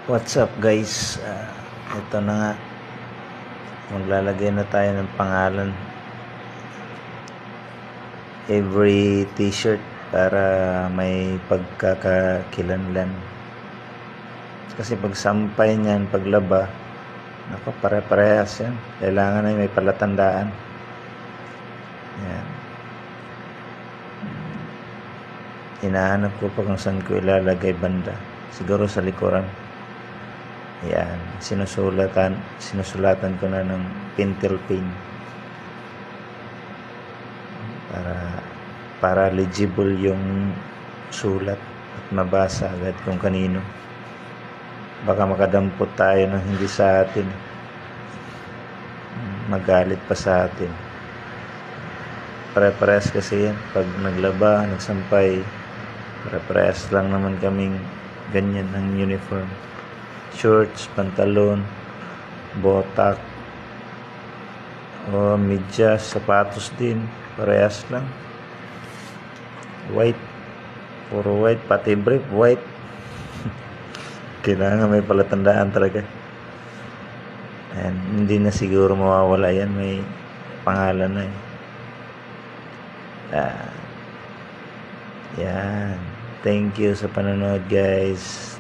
What's up guys? Ito na nga. Maglalagay na tayo ng pangalan every t-shirt para may pagkakakilanlan. Kasi pag sampay niyan, paglaba, nako, pare-parehas yan. Kailangan na may palatandaan. Yan. Hinahanap ko pa kung saan ko ilalagay banda. Siguro sa likuran. Yan, sinusulatan ko na ng pentel pen para legible yung sulat at mabasa agad kung kanino. Baka makadampot tayo ng hindi sa atin, magalit pa sa atin. Pare-parehas kasi yan. Pag naglaba, nagsampay, pare-parehas lang naman kaming ganyan ang uniform. Shorts, pantalon, botak, o medyas, sapatos din, parehas lang. White, puro white, pati brief white. Kailangan may palatandaan talaga. And hindi na siguro mawawala yan, may pangalan na yan. Thank you sa panonood guys.